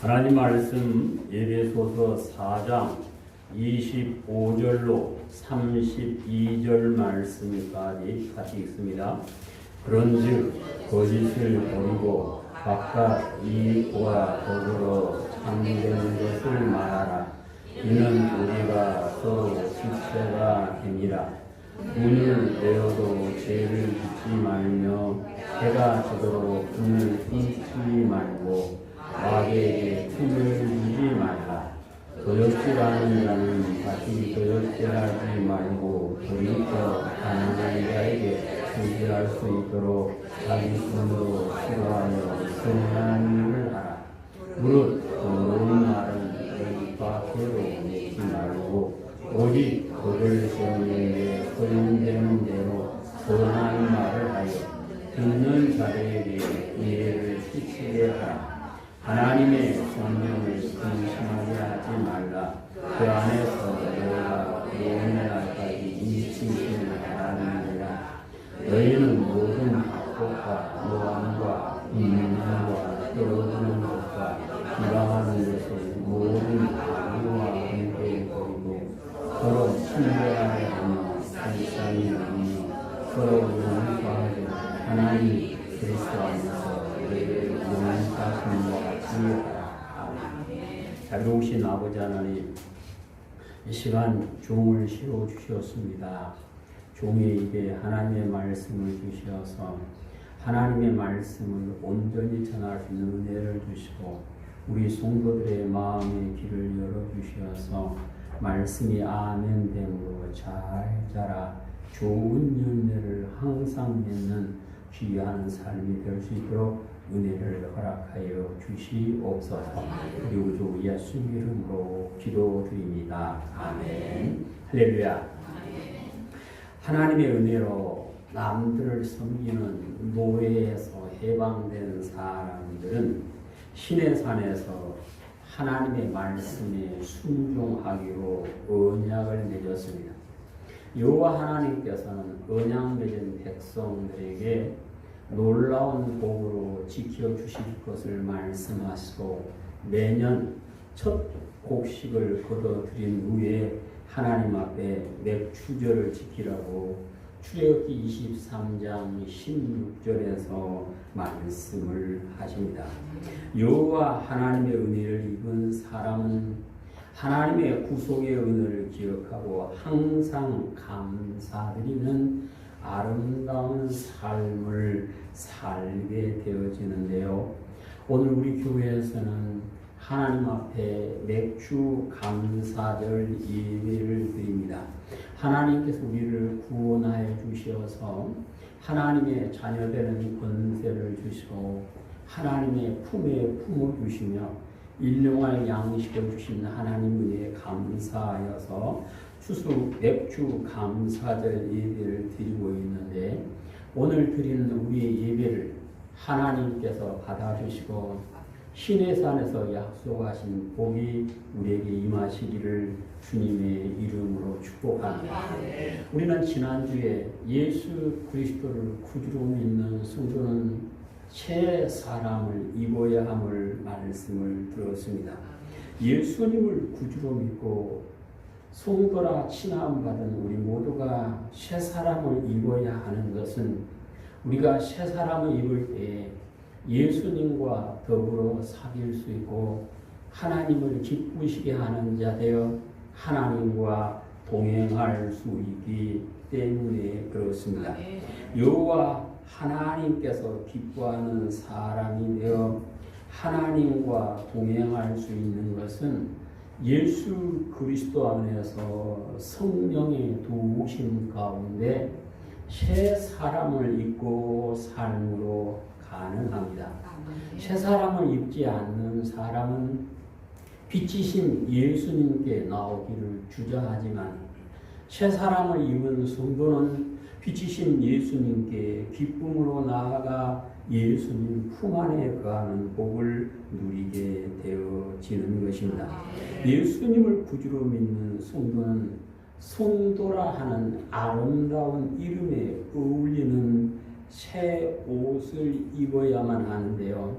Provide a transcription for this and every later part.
하나님 말씀 에베소서 4장 25절로 32절 말씀까지 같이 읽습니다. 그런즉 거짓을 버리고 각각 이익과 더불어 참된 것을 말하라. 이는 우리가 서로 지체가 되니라. 문을 내어도 죄를 짓지 말며 해가 지도록 눈을 끊지 말고 마귀에게 틈을 주지 말라. 도적질하는 자는 다시 도적질하지 말고 돌이켜 가난한 자에게 도질할 수 있도록 자기 손으로 싫어하여 선한 일을 하라. 무릇 모든 말은 너희 밖으로 내지 말고 오직 그들 시험에 허용되는 대로 선한 말을 하여 듣는 자들에게 이해를 끼치게 하라. 하나님의 성령을 근심하게 하지 말라. 그 안에서 너희가 구원의 날까지 인치시는 하나님이라. 너희는 모든 학폭과 노함과 분명과 떨어지는 것과 비방하는 것을 모든 악의와 함께 버리고 서로 친절하게 하며 불쌍히 여기며 서로 용서하여 하나님 그리스도 안에서 너희를 용서하심과 같이 하라. 자비로우신 아버지 하나님, 이 시간 종을 실어 주셨습니다. 종의 입에 하나님의 말씀을 주셔서 하나님의 말씀을 온전히 전할 수 있는 은혜를 주시고 우리 성도들의 마음의 길을 열어주셔서 말씀이 아멘됨으로 잘 자라 좋은 열매를 항상 맺는 귀한 삶이 될 수 있도록 은혜를 허락하여 주시옵소서. 우리 우주 예수 이름으로 기도드립니다. 아멘. 할렐루야. 하나님의 은혜로 남들을 섬기는 노예에서 해방된 사람들은 신의 산에서 하나님의 말씀에 순종하기로 언약을 맺었습니다. 여호와 하나님께서는 언약 맺은 백성들에게 놀라운 복으로 지켜주실 것을 말씀하시고 매년 첫 곡식을 거둬들인 후에 하나님 앞에 맥추절을 지키라고 출애굽기 23장 16절에서 말씀을 하십니다. 여호와 하나님의 은혜를 입은 사람은 하나님의 구속의 은혜를 기억하고 항상 감사드리는 아름다운 삶을 살게 되어지는데요. 오늘 우리 교회에서는 하나님 앞에 맥주 감사절 예배를 드립니다. 하나님께서 우리를 구원하여 주셔서 하나님의 자녀되는 권세를 주시고 하나님의 품에 품어주시며 일용할 양식을 주신 하나님 은혜에 감사하여서 추수 맥주 감사절 예배를 드리고 있는데 오늘 드리는 우리의 예배를 하나님께서 받아주시고 신의 산에서 약속하신 복이 우리에게 임하시기를 주님의 이름으로 축복합니다. 우리는 지난주에 예수 그리스도를 구주로 믿는 성도는 새 사람을 입어야 함을 말씀을 들었습니다. 예수님을 구주로 믿고 성도라 칭함받은 우리 모두가 새 사람을 입어야 하는 것은 우리가 새 사람을 입을 때 예수님과 더불어 사귈 수 있고 하나님을 기쁘시게 하는 자 되어 하나님과 동행할 수 있기 때문에 그렇습니다. 여호와 하나님께서 기뻐하는 사람이 되어 하나님과 동행할 수 있는 것은 예수 그리스도 안에서 성령의 도우심 가운데 새 사람을 입고 삶으로 가능합니다. 새 사람을 입지 않는 사람은 빛이신 예수님께 나오기를 주저하지만 새 사람을 입은 성도는 빛이신 예수님께 기쁨으로 나아가 예수님 품 안에 거하는 복을 누리게 되어지는 것입니다. 예수님을 구주로 믿는 성도는 성도라 하는 아름다운 이름에 어울리는 새 옷을 입어야만 하는데요.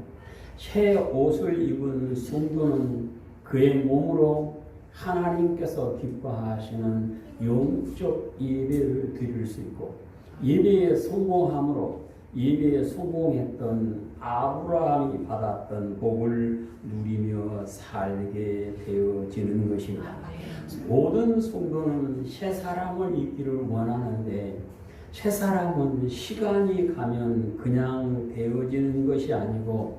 새 옷을 입은 성도는 그의 몸으로 하나님께서 기뻐하시는 영적 예배를 드릴 수 있고, 예배에 성공했던 아브라함이 받았던 복을 누리며 살게 되어지는 것입니다. 모든 성도는 새 사람을 입기를 원하는데, 새 사람은 시간이 가면 그냥 되어지는 것이 아니고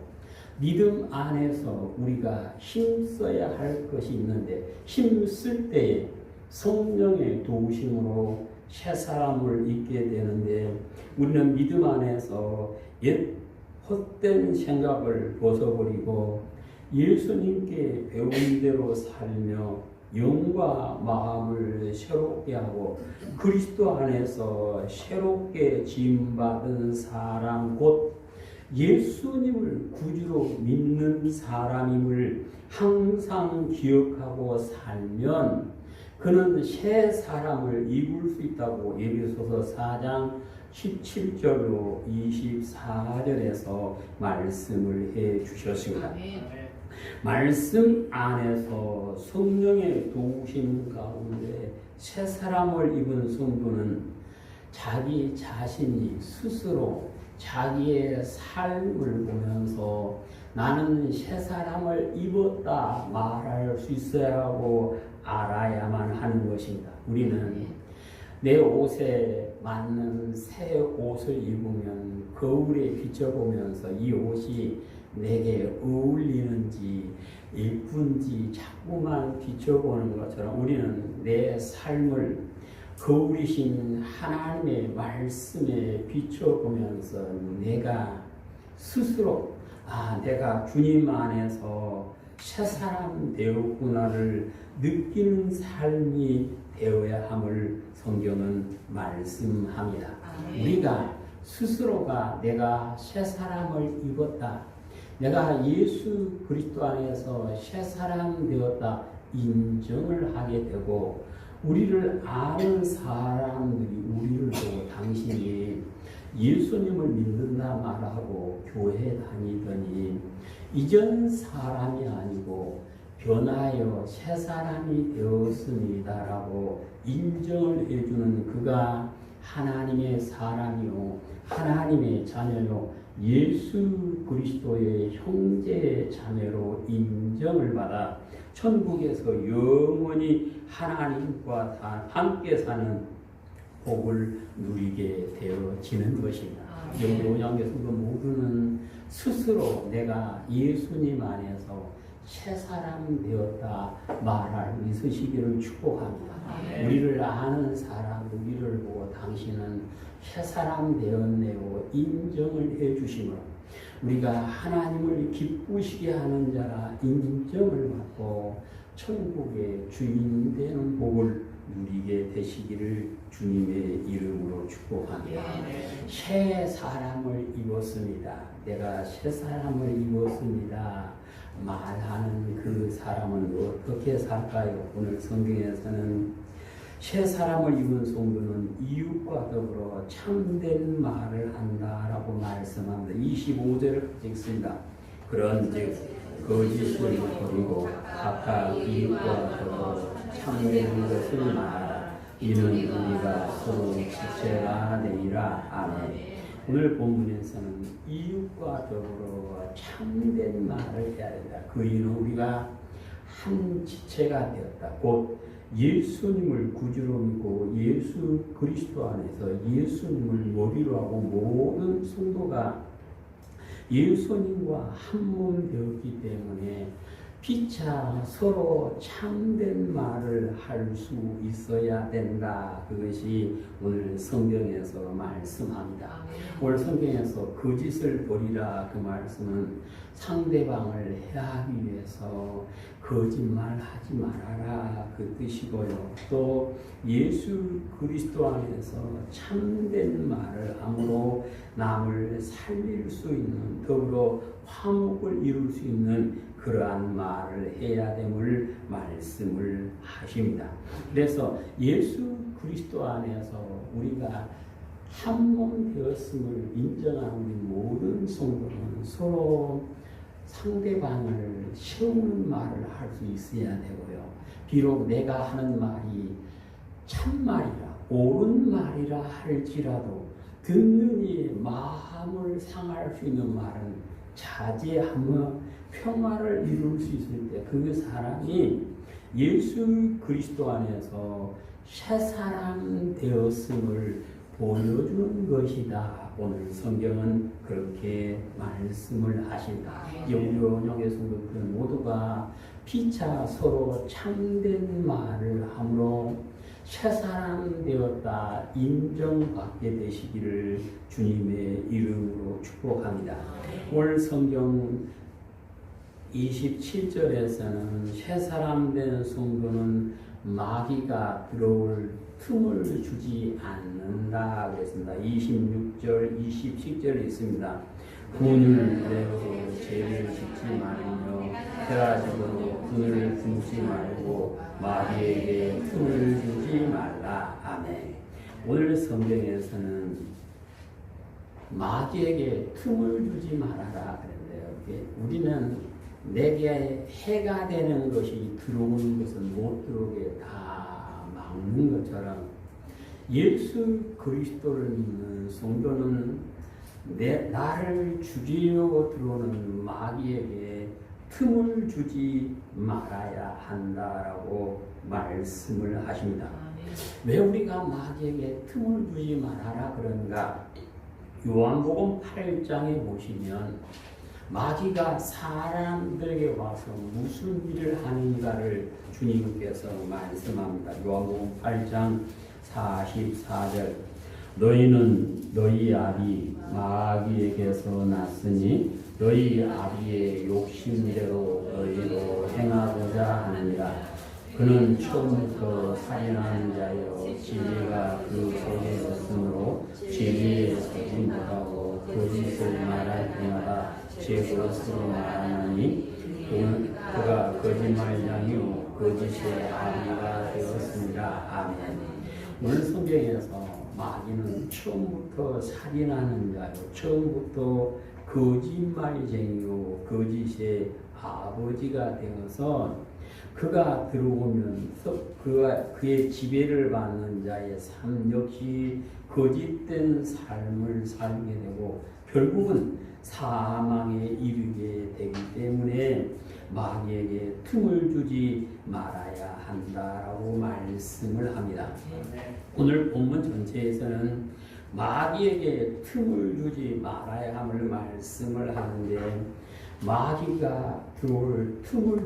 믿음 안에서 우리가 힘써야 할 것이 있는데, 힘쓸 때에 성령의 도우심으로 새 사람을 입게 되는데, 우리는 믿음 안에서 옛 헛된 생각을 벗어버리고 예수님께 배운 대로 살며 영과 마음을 새롭게 하고 그리스도 안에서 새롭게 지음받은 사람, 곧 예수님을 구주로 믿는 사람임을 항상 기억하고 살면 그는 새 사람을 입을 수 있다고 에베소서 4장 17절로 24절에서 말씀을 해 주셨습니다. 말씀 안에서 성령의 도우심 가운데 새 사람을 입은 성도는 자기 자신이 스스로 자기의 삶을 보면서 나는 새 사람을 입었다 말할 수 있어야 하고 알아야만 하는 것입니다. 우리는 내 옷에 맞는 새 옷을 입으면 거울에 비춰보면서 이 옷이 내게 어울리는지 예쁜지 자꾸만 비춰보는 것처럼 우리는 내 삶을 거울이신 하나님의 말씀에 비춰보면서 내가 스스로 내가 주님 안에서 새 사람 되었구나를 느끼는 삶이 되어야 함을 성경은 말씀합니다. 우리가 스스로가 내가 새 사람을 입었다, 내가 예수 그리스도 안에서 새 사람 되었다 인정을 하게 되고, 우리를 아는 사람들이 우리를 보고 당신이 예수님을 믿는다 말하고 교회 다니더니 이전 사람이 아니고 변하여 새 사람이 되었습니다라고 인정을 해주는 그가 하나님의 사람이요 하나님의 자녀요 예수 그리스도의 형제 자매로 인정을 받아 천국에서 영원히 하나님과 함께 사는 복을 누리게 되어지는 것입니다. 영도 양계 성도 모두는 스스로 내가 예수님 안에서 새 사람 되었다 말할 있으시기를 축복합니다. 우리를 아는 사람, 우리를 보고 당신은 새 사람 되었네요 인정을 해주심으로 우리가 하나님을 기쁘시게 하는 자라 인정을 받고 천국의 주인 되는 복을 누리게 되시기를 주님의 이름으로 축복합니다. 새 사람을 입었습니다. 내가 새 사람을 입었습니다. 말하는 그 사람은 어떻게 살까요? 오늘 성경에서는 새 사람을 입은 성도는 이웃과 더불어 참된 말을 한다라고 말씀합니다. 25절을 읽습니다. 그런즉 거짓을 버리고 각각 이웃과 더불어 참된 것을 말하라. 이는 우리가 서로 지체가 되리라. 아멘. 오늘 본문에서는 이웃과 더불어 참된 말을 해야 된다. 그이는 우리가 한 지체가 되었다. 곧 예수님을 구주로 믿고 예수 그리스도 안에서 예수님을 머리로 하고 모든 성도가 예수님과 한 몸 되었기 때문에 피차 서로 참된 말을 할 수 있어야 된다. 그것이 오늘 성경에서 말씀합니다. 오늘 성경에서 거짓을 버리라 그 말씀은 상대방을 해하기 위해서 거짓말하지 말아라 그 뜻이고요. 또 예수 그리스도 안에서 참된 말을 함으로 남을 살릴 수 있는 더불어 화목을 이룰 수 있는 그러한 말을 해야 됨을 말씀을 하십니다. 그래서 예수 그리스도 안에서 우리가 한 몸 되었음을 인정하는 우리 모든 성도는 서로 상대방을 세우는 말을 할 수 있어야 되고요. 비록 내가 하는 말이 참말이라 옳은 말이라 할지라도 듣는 이의 마음을 상할 수 있는 말은 자제하며 평화를 이룰 수 있을 때 그 사람이 예수 그리스도 안에서 새 사람 되었음을 보여주는 것이다. 오늘 성경은 그렇게 말씀을 하신다. 영령의 성도들 모두가 피차 서로 참된 말을 함으로 새 사람 되었다 인정받게 되시기를 주님의 이름으로 축복합니다. 오늘 성경 27절에서는 새 사람 된 성도는 마귀가 들어올 틈을 주지 않는다 그랬습니다. 26절, 27절에 있습니다. 분을 내고 죄를 짓지 말며 헤라짐으로 분을 굶지 말고 마귀에게 틈을 주지 말라. 아멘. 오늘 성경에서는 마귀에게 틈을 주지 말아라 그랬는데요. 우리는 내게 해가 되는 것이 들어오는 것은 못 들어오게 다 막는 것처럼 예수 그리스도를 믿는 성도는 나를 죽이려고 들어오는 마귀에게 틈을 주지 말아야 한다라고 말씀을 하십니다. 왜 우리가 마귀에게 틈을 주지 말아라 그런가? 요한복음 8장에 보시면 마귀가 사람들에게 와서 무슨 일을 하는가를 주님께서 말씀합니다. 요한복음 8장 44절 너희는 너희 아비 마귀에게서 났으니 너희 아비의 욕심대로 너희로 행하고자 하느니라. 그는 처음부터 살인하는 자여 진리가 그 속에 있으므로 진리에 서지 못하고 거짓을 말할 때마다 제 것으로 말하나니 그가 거짓말장이요 거짓의 아비가 되었습니다. 아멘. 오늘 성경에서 마귀는 처음부터 살인하는 자요 처음부터 거짓말쟁이요 거짓의 아버지가 되어서 그가 들어오면 그의 지배를 받는 자의 삶 역시 거짓된 삶을 살게 되고 결국은 사망에 이르게 되기 때문에 마귀에게 틈을 주지 말아야 한다라고 말씀을 합니다. 오늘 본문 전체에서는 마귀에게 틈을 주지 말아야 함을 말씀을 하는데 마귀가 들어올 틈을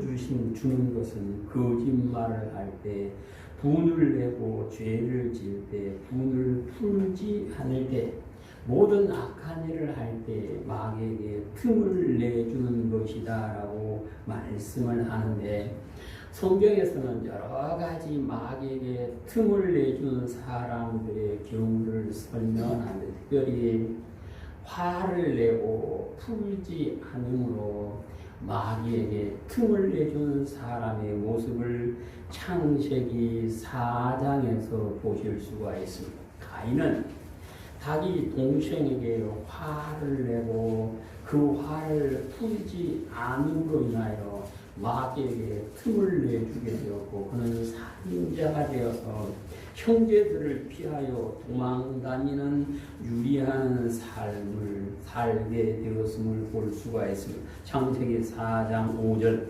주는 것은 거짓말을 할 때 분을 내고 죄를 지을 때 분을 풀지 않을 때 모든 악한 일을 할 때 마귀에게 틈을 내주는 것이다 라고 말씀을 하는데 성경에서는 여러 가지 마귀에게 틈을 내주는 사람들의 경우를 설명하는데 특별히 화를 내고 풀지 않으므로 마귀에게 틈을 내주는 사람의 모습을 창세기 4장에서 보실 수가 있습니다. 가인은 자기 동생에게 화를 내고 그 화를 풀지 않음으로 인하여 마귀에게 틈을 내주게 되었고 그는 살인자가 되어서 형제들을 피하여 도망다니는 유리한 삶을 살게 되었음을 볼 수가 있습니다. 창세기 4장 5절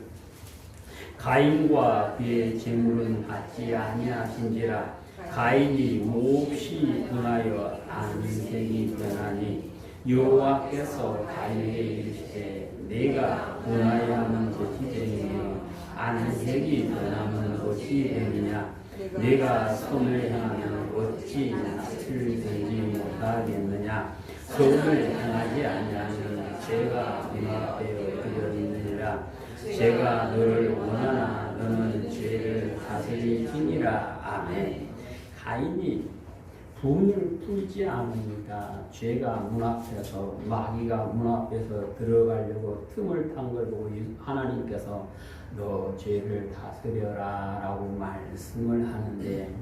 가인과 그의 재물은 받지 아니하신지라 가인이 몹시 분하여 안색이 변하니 여호와께서 가인에게 이르시되 내가 분하여하는 것이 되느냐 안색이 변하면 어찌 되느냐 내가 선을 행하면 어찌 낯을 들지 못하겠느냐 선을 행하지 아니하면 죄가 분합되어 되었느니라 제가 너를 원하나 너는 죄를 다스리지니라. 아멘. 가인이 분을 풀지 않으니까 죄가 문 앞에서 마귀가 문 앞에서 들어가려고 틈을 탄 걸 보고 하나님께서 너 죄를 다스려라 라고 말씀을 하는데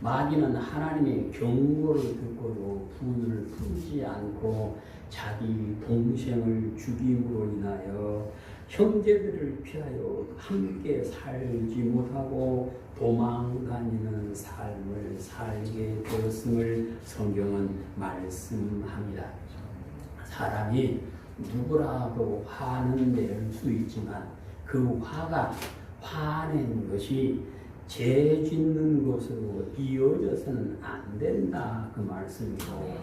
마귀는 하나님의 경고를 듣고도 분을 풀지 않고 자기 동생을 죽임으로 인하여 형제들을 피하여 함께 살지 못하고 도망다니는 삶을 살게 되었음을 성경은 말씀합니다. 사람이 누구라도 화는 낼 수 있지만 그 화낸 것이 죄 짓는 것으로 이어져서는 안 된다 그 말씀이고,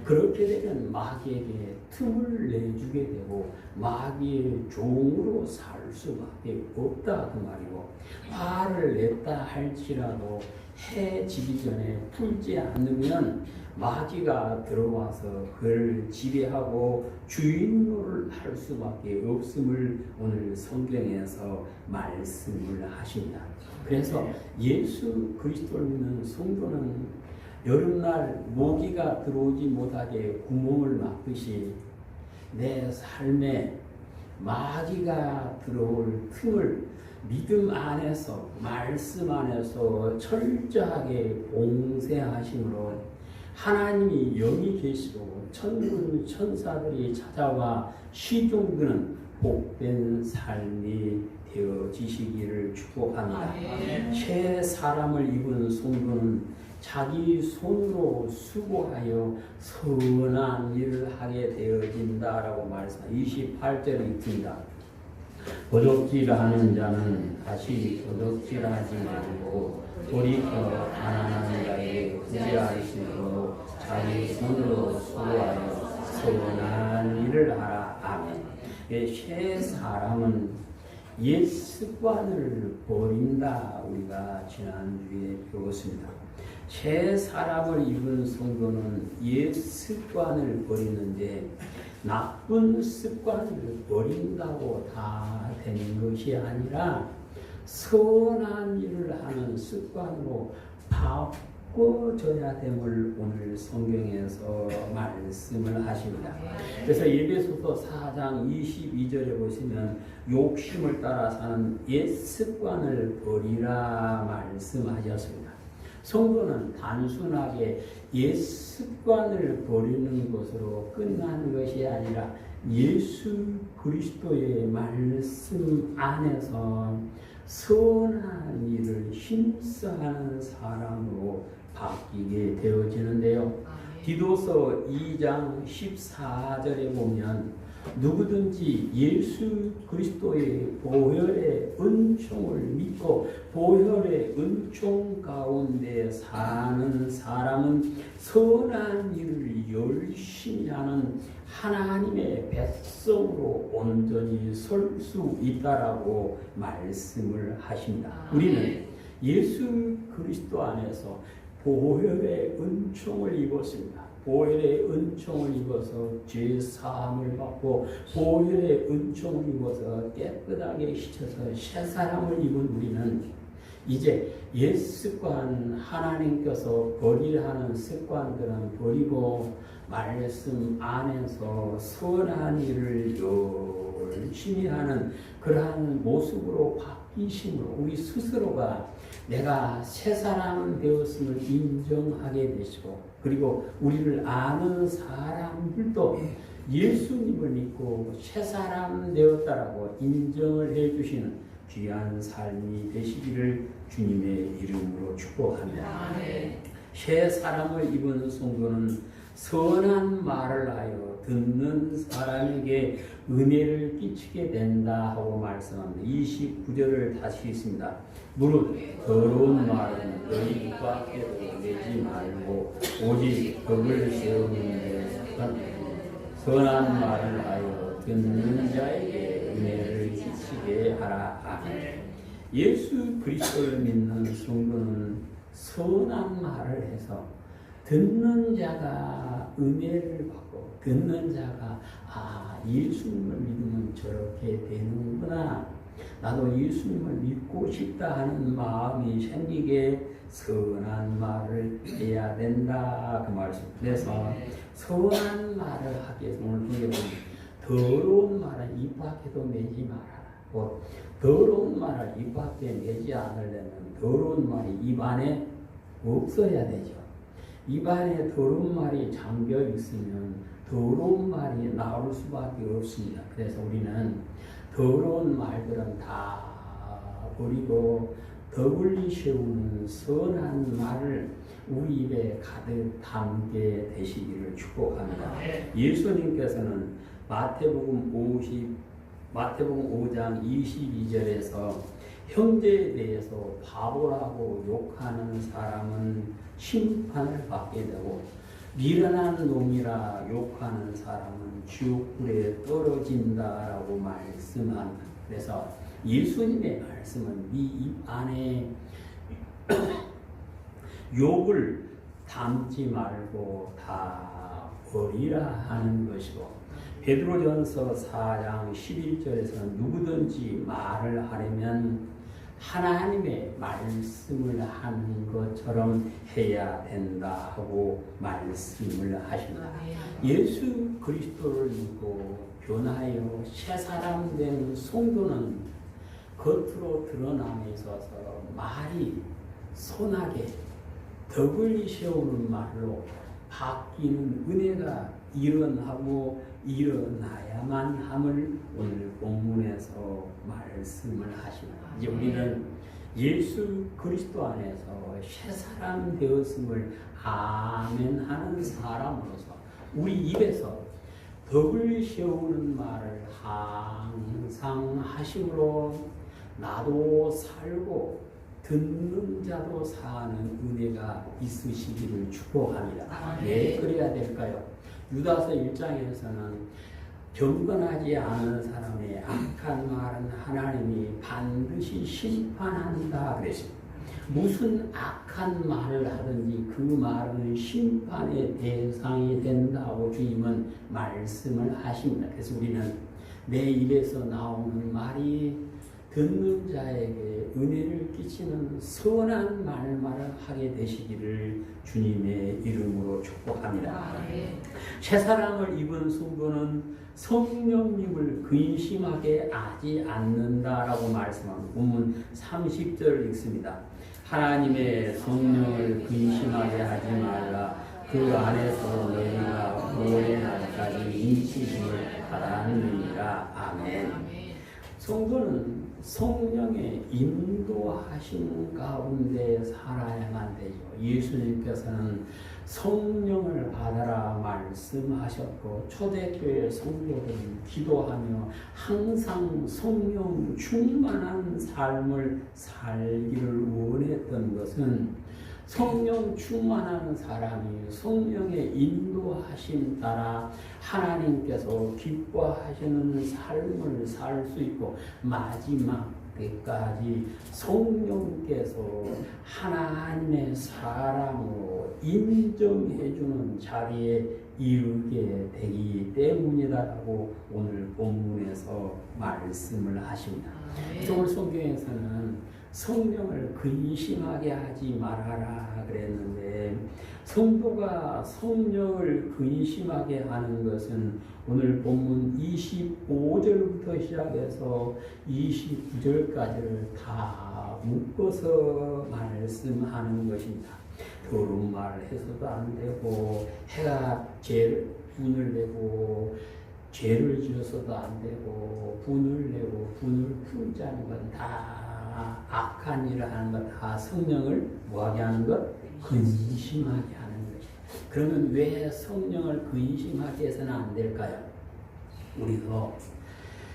그렇게 되면 마귀에게 틈을 내주게 되고 마귀의 종으로 살 수밖에 없다 그 말이고, 화를 냈다 할지라도 해 지기 전에 풀지 않으면 마귀가 들어와서 그를 지배하고 주인노를 할 수밖에 없음을 오늘 성경에서 말씀을 하십니다. 그래서 예수 그리스도를 믿는 성도는 여름날 모기가 들어오지 못하게 구멍을 막듯이 내 삶에 마귀가 들어올 틈을 믿음 안에서, 말씀 안에서 철저하게 봉쇄하심으로 하나님이 영이 계시고 천군 천사들이 찾아와 시종드는 복된 삶이 되어지시기를 축복합니다. 새 사람을 입은 성도는 자기 손으로 수고하여 선한 일을 하게 되어진다라고 말씀합니다. 28절에 있습니다. 도적질하는 자는 다시 도적질하지 말고 돌이켜 가난한 자에게 구제하시고 자기 손으로 수고하여 선한 일을 하라. 아멘. 새 사람은 옛 습관을 버린다. 우리가 지난주에 배웠습니다. 새 사람을 입은 성도는 옛 습관을 버리는데 나쁜 습관을 버린다고 다 되는 것이 아니라 선한 일을 하는 습관으로 바꿔줘야 됨을 오늘 성경에서 말씀을 하십니다. 그래서 에베소서 4장 22절에 보시면 욕심을 따라 사는 옛 습관을 버리라 말씀하셨습니다. 성도는 단순하게 옛 습관을 버리는 것으로 끝나는 것이 아니라 예수 그리스도의 말씀 안에서 선한 일을 힘써하는 사람으로 바뀌게 되어지는데요. 디도서 2장 14절에 보면 누구든지 예수 그리스도의 보혈의 은총을 믿고 보혈의 은총 가운데 사는 사람은 선한 일을 열심히 하는 하나님의 백성으로 온전히 설 수 있다라고 말씀을 하십니다. 우리는 예수 그리스도 안에서 보혈의 은총을 입었습니다. 보혈의 은총을 입어서 죄 사함을 받고 보혈의 은총을 입어서 깨끗하게 씻어서 새 사람을 입은 우리는 이제 옛 습관, 하나님께서 버리라 하는 습관들은 버리고 말씀 안에서 선한 일을 열심히 하는 그러한 모습으로 바뀌심으로 우리 스스로가 내가 새 사람 되었음을 인정하게 되시고, 그리고 우리를 아는 사람들도 예수님을 믿고 새 사람 되었다라고 인정을 해주시는 귀한 삶이 되시기를 주님의 이름으로 축복합니다. 새 사람을 입은 성도는 선한 말을 하여 듣는 사람에게 은혜를 끼치게 된다 하고 말씀합니다. 29절을 다시 읽습니다. 무릇 더러운 말은 너희 입 밖에도 내지 말고 오직 법을 세우는 데 선한 말을 하여 듣는 자에게 은혜를 끼치게 하라. 아멘. 예수 그리스도를 믿는 성도는 선한 말을 해서 듣는 자가 은혜를 받고 듣는 자가 예수님을 믿으면 저렇게 되는구나, 나도 예수님을 믿고 싶다 하는 마음이 생기게 선한 말을 해야 된다 그 말씀. 그래서 선한 말을 하기 위해서 오늘 보면 더러운 말은 입 밖에도 내지 말아라. 더러운 말을 입 밖에 내지 않으려면 더러운 말이 입 안에 없어야 되죠. 입안에 더러운 말이 잠겨 있으면 더러운 말이 나올 수밖에 없습니다. 그래서 우리는 더러운 말들은 다 버리고 덕을 세우는 선한 말을 우리 입에 가득 담게 되시기를 축복합니다. 예수님께서는 마태복음 5장 22절에서 형제에 대해서 바보라고 욕하는 사람은 심판을 받게 되고 미련한 놈이라 욕하는 사람은 지옥불에 떨어진다라고 말씀합니다. 그래서 예수님의 말씀은 네 입 안에 욕을 담지 말고 다 버리라 하는 것이고, 베드로전서 4장 11절에서는 누구든지 말을 하려면 하나님의 말씀을 하는 것처럼 해야 된다 하고 말씀을 하십니다. 예수 그리스도를 믿고 변하여 새 사람 된 성도는 겉으로 드러남에 있어서 말이 선하게 덕을 세우는 말로 바뀌는 은혜가 일어나야만 함을 오늘 본문에서 말씀을 하십니다. 이제 우리는 예수 그리스도 안에서 새 사람 되었음을 아멘하는 사람으로서 우리 입에서 덕을 세우는 말을 항상 하심으로 나도 살고 듣는 자도 사는 은혜가 있으시기를 축복합니다. 왜 그래야 될까요? 유다서 1장에서는 경건하지 않은 사람의 악한 말은 하나님이 반드시 심판한다 그랬습니다. 무슨 악한 말을 하든지 그 말은 심판의 대상이 된다고 주님은 말씀을 하십니다. 그래서 우리는 내 입에서 나오는 말이 듣는 자에게 은혜를 끼치는 선한 말만을 하게 되시기를 주님의 이름으로 축복합니다. 새 사람을 입은 성도는 성령님을 근심하게 하지 않는다라고 말씀합니다. 본문 30절 읽습니다. 하나님의 성령을 근심하게 하지 말라. 그 안에서 너희가 구원의 날까지 인치심을 받았느니라. 아멘. 성도는 성령의 인도하심 가운데 살아야만 되죠. 예수님께서는 성령을 받아라 말씀하셨고, 초대교회 성도들은 기도하며 항상 성령 충만한 삶을 살기를 원했던 것은 성령 충만한 사람이 성령의 인도하심 따라 하나님께서 기뻐하시는 삶을 살 수 있고, 마지막 때까지 성령께서 하나님의 사람으로 인정해주는 자리에 이르게 되기 때문이다라고 오늘 본문에서 말씀을 하십니다. 오늘 성경에서는 성령을 근심하게 하지 말아라 그랬는데, 성도가 성령을 근심하게 하는 것은 오늘 본문 25절부터 시작해서 29절까지를 다 묶어서 말씀하는 것입니다. 더러운 말을 해서도 안 되고, 해가 분을 내고 죄를 지어서도 안 되고, 분을 내고 분을 풀지 않는 건 다 악한 일을 하는 것, 다 성령을 뭐하게 하는 것? 근심하게 하는 것이다. 그러면 왜 성령을 근심하게 해서는 안 될까요? 우리도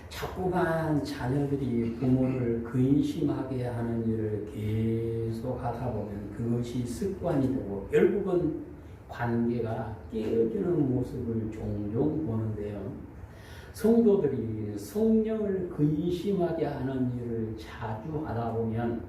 자꾸만 자녀들이 부모를 근심하게 하는 일을 계속 하다 보면 그것이 습관이 되고 결국은 관계가 깨어지는 모습을 종종 보는데요. 성도들이 성령을 근심하게 하는 일을 자주 하다 보면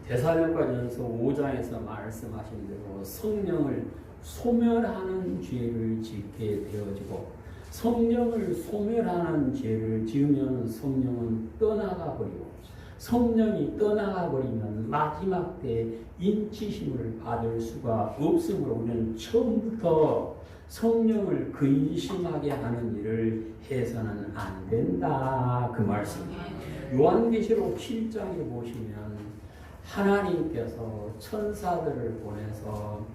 데살로니가전서 5장에서 말씀하신 대로 성령을 소멸하는 죄를 짓게 되어지고, 성령을 소멸하는 죄를 지으면 성령은 떠나가 버리고, 성령이 떠나가 버리면 마지막 때 인치심을 받을 수가 없으므로 우리는 처음부터 성령을 근심하게 하는 일을 해서는 안 된다 그 말씀입니다. 요한계시록 7장에 보시면 하나님께서 천사들을 보내서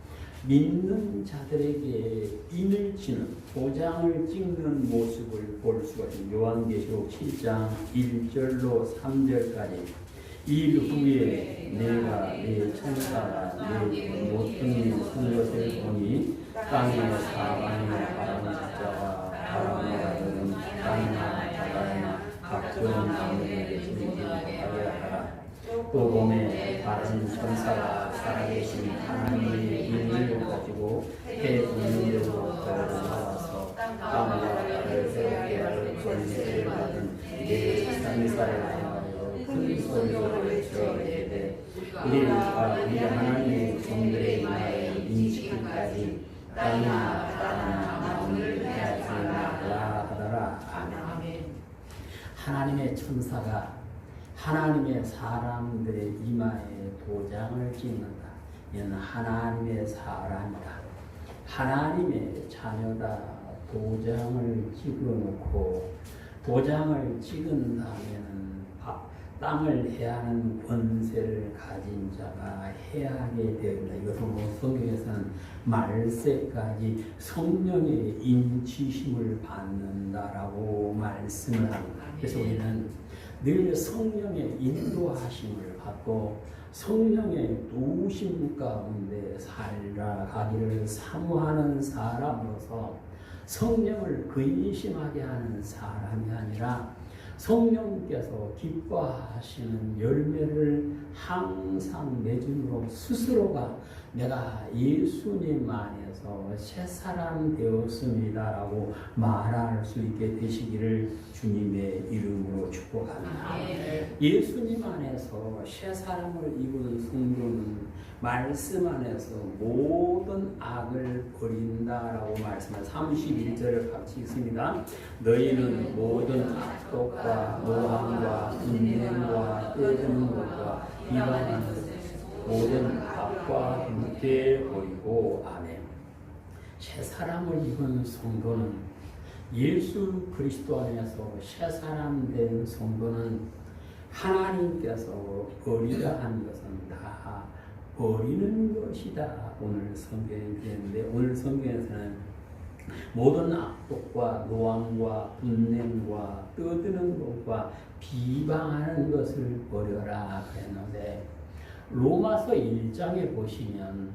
믿는 자들에게 인을 치는 도장을 찍는 모습을 볼 수가 있습니다. 요한계시록 7장 1절로 3절까지 일 후에 내가 내 천사가 내 모퉁이 큰 것을 보니 땅에 사방에 바람의 자와 바람에 가르는 땅이나 바다나 각종 나무에 즐기게 하라. 또 봄에 다른 천사가 살아계신 하나님의 인을 가지고 해 부는 데로부터 올라와서 땅과 바다를 새롭게 할 권세를 받은 내 천사를 향하여 큰 소리로 외쳐 이르되 우리가 우리 하나님의 종들의 이마에 인치기까지 땅이나 바다나 나무를 해하지 말라 하더라. 아멘. 하나님의 천사가 하나님의 사람들의 이마에 도장을 찍는다. 이는 하나님의 사람이다. 하나님의 자녀다. 도장을 찍어놓고 도장을 찍은 다음에는 땅을 해하는 권세를 가진 자가 해하게 됩니다. 이것은 성경에서는 말세까지 성령의 인치심을 받는다라고 말씀을 합니다. 그래서 우리는 늘 성령의 인도하심을 받고 성령의 도우심 가운데 살아가기를 사모하는 사람으로서 성령을 근심하게 하는 사람이 아니라 성령께서 기뻐하시는 열매를 항상 맺음으로 스스로가 내가 예수님 안에서 새사람 되었습니다라고 말할 수 있게 되시기를 주님의 이름으로 축복합니다. 예수님 안에서 새사람을 입은 성도는 말씀 안에서 모든 악을 버린다라고 말씀하신 31절을 같이 읽습니다. 너희는 모든 악독과 노함과 인내와 떠드는 것과 비방하는 모든 악과 함께 버리고 아멘. 새사람을 입은 성도는 예수 그리스도 안에서 새사람 된 성도는 하나님께서 버리라 한 것은 다 버리는 것이다. 오늘 성경에 되는데 오늘 성경에서는 모든 악독과 노함과 분냄과 떠드는 것과 비방하는 것을 버려라 그랬는데 로마서 1장에 보시면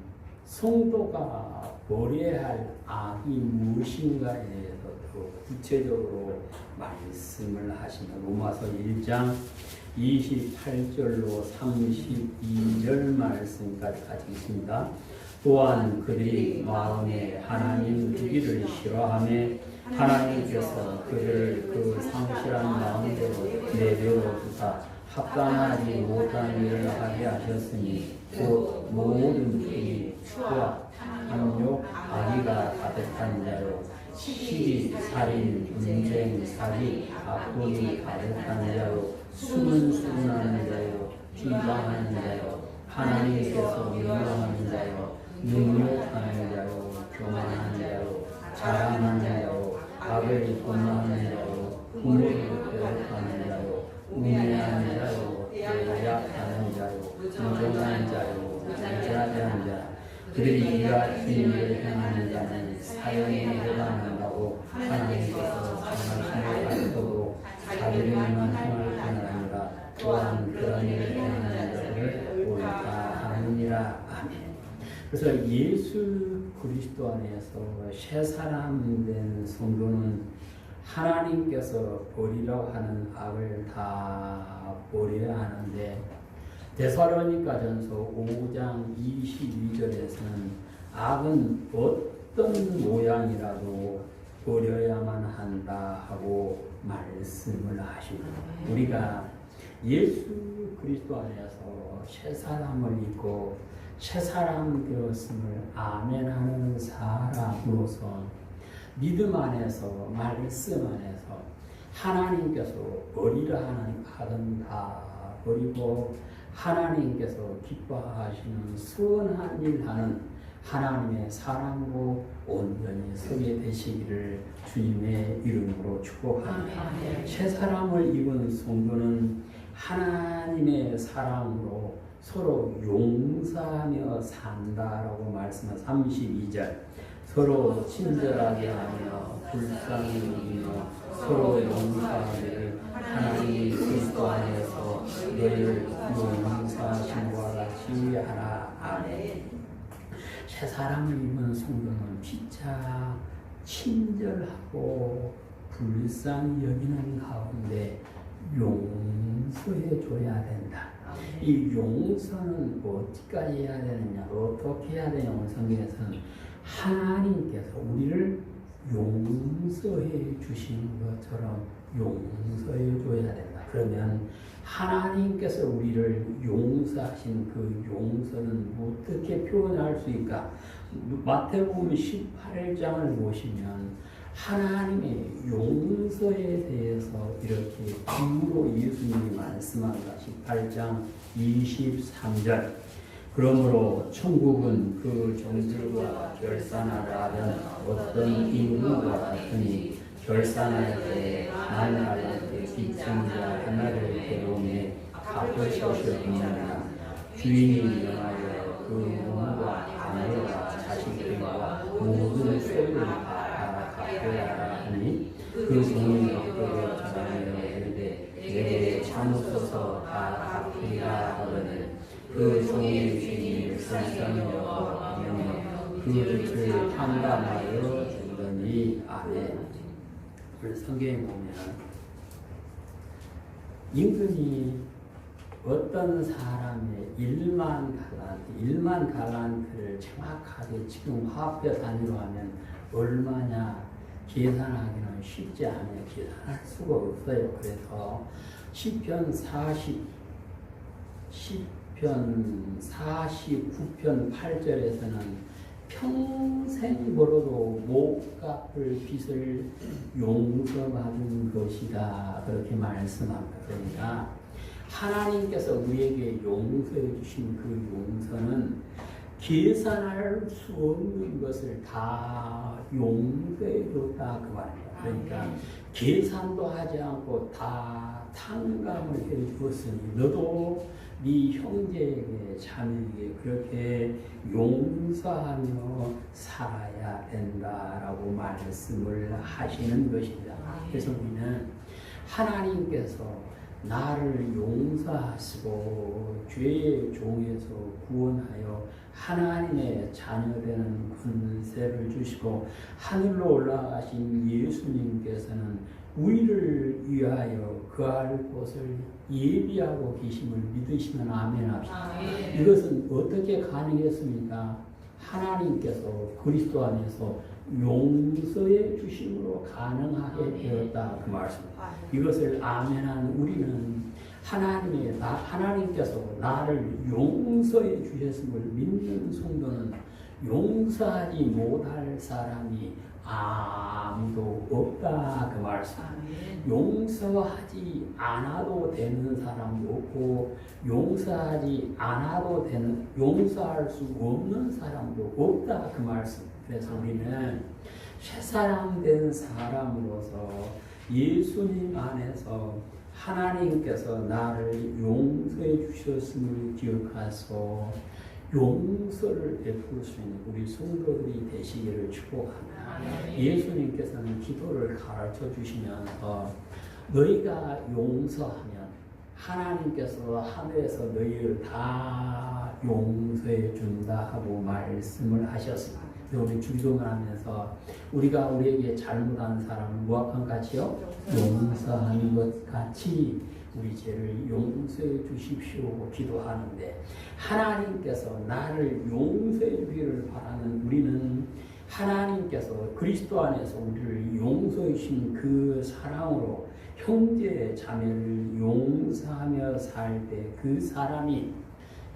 성도가 버려야 할 악이 무엇인가에 대해서 더 구체적으로 말씀을 하시면 로마서 1장 28절로 32절 말씀까지 같이 있습니다. 또한 그들이 마음에 하나님 두기를 싫어하며 하나님께서 그들을 그 상실한 마음대로 내버려 두사 합당하지 못한 일을 하게 하셨으니 곧 모든 일이 추악, 탐욕, 악의가 가득한 자요 시기, 살인, 분쟁, 사기, 악독이 가득한 자요 수문수문하는 자요 비방하는 자요 하나님께서 미워하는 자요 능욕하는 자요 교만하는 자요 자랑하는 자요 악을 도모하는 자요 부모를 배역하는 자요 우매하는 자요 대약하는 자요 무정한 자요 무자비한 자 그들이 이 같은 일을 행하는 자는 사형에 해당한다고 하나님께서 정하심을 받도록 자기들만 행할 뿐 아니라 또한 그런 일을 행하는 자들을 옳다 하느니라. 아멘. 그래서 예수 그리스도 안에서 새 사람 된 성도는 하나님께서 버리라고 하는 악을 다 버려야 하는데 데살로니가전서 5장 22절에서는 악은 어떤 모양이라도 버려야만 한다 하고 말씀을 하십니다. 우리가 예수 그리스도 안에서 새 사람을 입고 새 사람 되었음을 아멘하는 사람으로서 믿음 안에서 말씀 안에서 하나님께서 버리라 하는 악은 다 버리고 하나님께서 기뻐하시는 선한 일 하는 하나님의 사랑으로 온전히 서게 되시기를 주님의 이름으로 축복합니다. 새 사람을 입은 성도는 하나님의 사랑으로 서로 용서하며 산다라고 말씀한 32절. 서로 친절하게 하며 불쌍히 여기며 서로 용서하기를 하나님 그리스도 안에서 너희를 용서하신 것과 같이 하라. 아멘. 새 사람을 입은 성도는 피차 친절하고 불쌍히 여기는 가운데 용서해 줘야 된다. 이 용서는 어디까지 해야 되느냐, 어떻게 해야 되냐, 오늘 성경에서는 하나님께서 우리를 용서해 주신 것처럼 용서해 줘야 된다. 그러면 하나님께서 우리를 용서하신 그 용서는 어떻게 표현할 수 있을까? 마태복음 18장을 보시면 하나님의 용서에 대해서 이렇게 비유로 예수님이 말씀한다. 18장 23절. 그러므로 천국은 그 종들과 결산하라는 어떤 인물과 같으니 결산할 때 만달란트 빚쟁이가 하나를 데려오매 갚을 것이 없느니라. 주인이 명하여 그 몸과 아내와 자식들과 모든 소유를 다 갚으라 하니 그 종이 엎드려 전하여 이르되 내게 잘못해서 다 갚으리라 하거늘 그 종의 주인이 불쌍히 여기며 그 빚을 탕감하여 주더니. 아멘. 우리 성경에 보면 임금이 어떤 사람의 1만 달란트를 정확하게 지금 화폐 단위로 하면 얼마냐 계산하기는 쉽지 않아요. 계산할 수가 없어요. 그래서 시편 49편 8절에서는 평생 벌어도 못 갚을 빚을 용서받은 것이다. 그렇게 말씀합니다. 그러니까 하나님께서 우리에게 용서해 주신 그 용서는 계산할 수 없는 것을 다 용서해 줬다. 그 말입니다. 그러니까 계산도 하지 않고 다 탕감을 해 주었으니 너도 네 형제에게 자매에게 그렇게 용서하며 살아야 된다라고 말씀을 하시는 것입니다. 그래서 우리는 하나님께서 나를 용서하시고 죄의 종에서 구원하여 하나님의 자녀되는 권세를 주시고 하늘로 올라가신 예수님께서는 우리를 위하여 거할 곳을 예비하고 계심을 믿으시면 아멘 합시다. 이것은 어떻게 가능했습니까? 하나님께서 그리스도 안에서 용서해 주심으로 가능하게 되었다. 그 말씀입니다. 이것을 아멘한 우리는 하나님께서 나를 용서해 주셨음을 믿는 성도는 용서하지 못할 사람이 아무도 없다. 그 말씀. 용서하지 않아도 되는 사람도 없고 용서하지 않아도 되는 용서할 수 없는 사람도 없다. 그 말씀. 그래서 우리는 새사람 된 사람으로서 예수님 안에서 하나님께서 나를 용서해 주셨음을 기억하소 용서를 베풀 수 있는 우리 성도들이 되시기를 축복합니다. 예수님께서는 기도를 가르쳐 주시면서 너희가 용서하면 하나님께서 하늘에서 너희를 다 용서해 준다 하고 말씀을 하셨습니다. 우리 주기도문 하면서 우리가 우리에게 잘못한 사람을 무엇과 같이요? 용서하는 것 같이 우리 죄를 용서해 주십시오 기도하는데 하나님께서 나를 용서해 주기를 바라는 우리는 하나님께서 그리스도 안에서 우리를 용서해 주신 그 사랑으로 형제 자매를 용서하며 살 때 그 사람이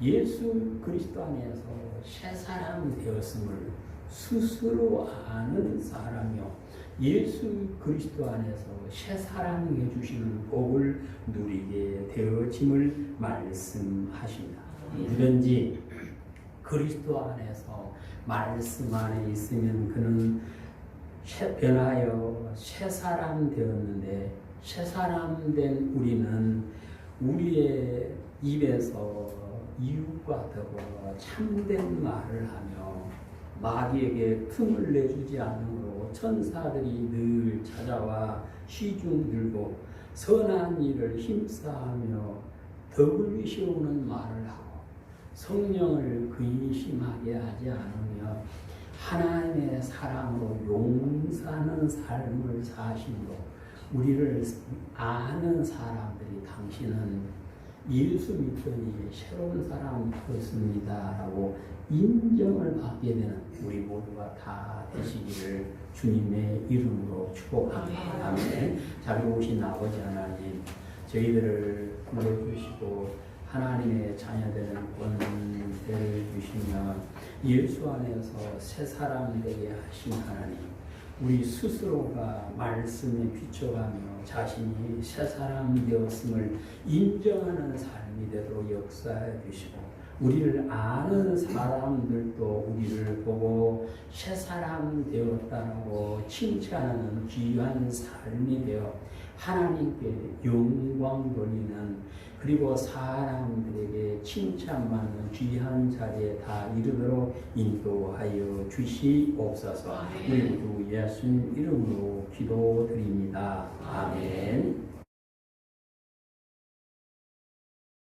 예수 그리스도 안에서 새 사람이 되었음을 스스로 아는 사람이요 예수 그리스도 안에서 새 사람이 해주시는 복을 누리게 되어짐을 말씀하십니다. 누든지 그리스도 안에서 말씀 안에 있으면 그는 변하여 새 사람 되었는데 새 사람 된 우리는 우리의 입에서 이웃과 더불어 참된 말을 하며 마귀에게 틈을 내주지 않으므로 천사들이 늘 찾아와 시중 들고 선한 일을 힘싸하며 덕을 세우는 말을 하고 성령을 근심하게 하지 않으며 하나님의 사랑으로 용서하는 삶을 사심으로 우리를 아는 사람들이 당신은 예수 믿더니 새로운 사람 되었습니다 라고 인정을 받게 되는 우리 모두가 다 되시기를 주님의 이름으로 축복합니다. 아멘. 자비로우신 아버지 하나님, 저희들을 불러주시고 하나님의 자녀되는 권세를 주시며 예수 안에서 새 사람 되게 하신 하나님, 우리 스스로가 말씀에 비춰가며 자신이 새 사람 되었음을 인정하는 삶이 되도록 역사해 주시고 우리를 아는 사람들도 우리를 보고 새 사람 되었다고 칭찬하는 귀한 삶이 되어 하나님께 영광 돌리는, 그리고 사람들에게 칭찬받는 귀한 자리에 다 이르도록 인도하여 주시옵소서. 우리 모두 예수님 이름으로 기도드립니다. 아멘.